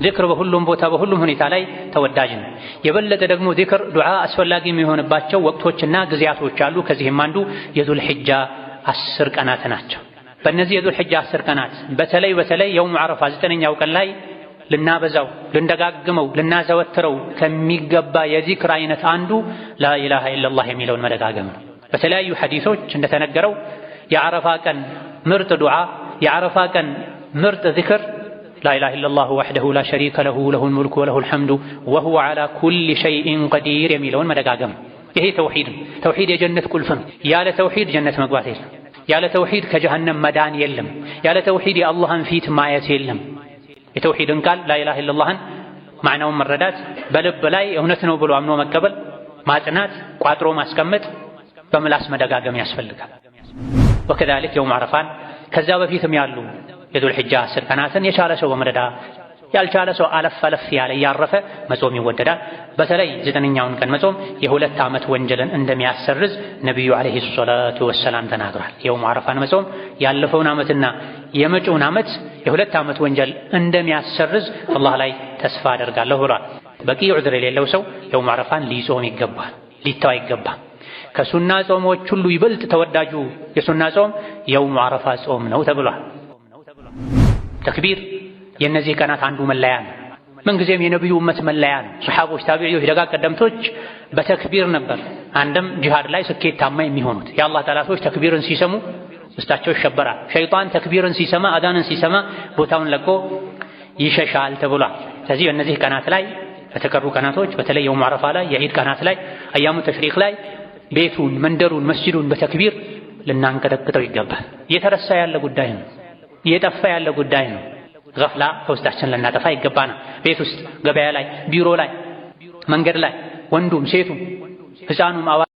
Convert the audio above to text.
ዚክር በሁሉም ቦታ በሁሉም ሁኔታ ላይ ተወዳጅ ነው። የበለጠ ደግሞ ዚክር ዱዓ አስፈላጊ የሚሆንባቸው ወቅቶችና ጊዜያቶች አሉ። ከዚህም አንዱ የዙል ሒጃ 10 ቀናት ናቸው። በእነዚህ የዙል ሒጃ 10 ቀናት በተለይ የውም ዓረፋ 9ኛው ቀን ላይ ልናበዛው ልንደጋግመው ልናዘወትረው ከሚገባ የዚክር አይነት አንዱ ላኢላሃ ኢለላህ የሚለውን መደጋገም ነው። በተለያዩ ሐዲሶች እንደተነገረው የዓረፋ ቀን ምርጥ ዱዓ የዓረፋ ቀን ምርጥ ዚክር ላኢላሃ ኢለላህ ወሕደሁ ላ ሸሪከ ለሁ ለሁል ሙልኩ ወለሁል ሐምዱ ወሁወ ዐላ ኩሊ ሸይኢን ቀዲር የሚለውን መደጋገም። ይሄ ተውሂድ የጀነት ቁልፍ ነው። ያለ ተውሂድ ጀነት መግባት የለም። ያለ ተውሂድ ከጀሃነም መዳን የለም። ያለ ተውሂድ የአላህን ፊት ማየት የለም። የተውሂድን ቃል ላኢላሃ ኢለላህን ማዕናውን መረዳት፣ በልብ ላይ እውነት ነው ብሎ አምኖ መቀበል፣ ማጽናት፣ ቋጥሮ ማስቀመጥ፣ በምላስ መደጋገም ያስፈልጋል። ወከዛሊክ የውም ዓረፋን ከዛ በፊትም ያሉ የዙል ሒጃ 10 ቀናትን የቻለ ሰው በመደዳ ያልቻለ ሰው አለፍ ያለ እያረፈ መጾም ይወደዳል። በተለይ 9ኛውን ቀን መጾም የ2 ዓመት ወንጀልን እንደሚያሰርዝ ነቢዩ ዓለይሂ ሰላቱ ወሰላም ተናግሯል። የውም ዓረፋን መጾም ያለፈውን ዓመትና የመጪውን ዓመት የ2 ዓመት ወንጀል እንደሚያሰርዝ አላህ ላይ ተስፋ አደርጋለሁ ብሏል። በቂ ዑዝር የሌለው ሰው የውም ዓረፋን ሊጾም ይገባል፣ ሊተው አይገባም። ከሱና ጾሞች ሁሉ ይበልጥ ተወዳጁ የሱና ጾም የውም ዓረፋ ጾም ነው ተብሏል። ተክቢር የእነዚህ ቀናት አንዱ መለያ ነው። ምንጊዜም የነቢዩ ኡመት መለያ ነው። ሰሓቦች፣ ታቢዒዎች፣ ደጋግ ቀደምቶች በተክቢር ነበር አንድም ጂሃድ ላይ ስኬታማ የሚሆኑት። የአላህ ጠላቶች ተክቢርን ሲሰሙ ውስጣቸው ይሸበራል። ሸይጣን ተክቢርን ሲሰማ አዳንን ሲሰማ ቦታውን ለቆ ይሸሻል ተብሏል። ስለዚህ በእነዚህ ቀናት ላይ በተቀሩ ቀናቶች በተለይ የውም ዓረፋ ላይ የዒድ ቀናት ላይ አያሙ ተሽሪቅ ላይ ቤቱን፣ መንደሩን፣ መስጂዱን በተክቢር ልናንቀጠቅጠው ይገባል። እየተረሳ ያለ ጉዳይ ነው። እየጠፋ ያለ ጉዳይ ነው። ገፍላ ከውስጣችን ልናጠፋ ይገባናል። ቤት ውስጥ፣ ገበያ ላይ፣ ቢሮ ላይ፣ መንገድ ላይ ወንዱም ሴቱም ሕፃኑም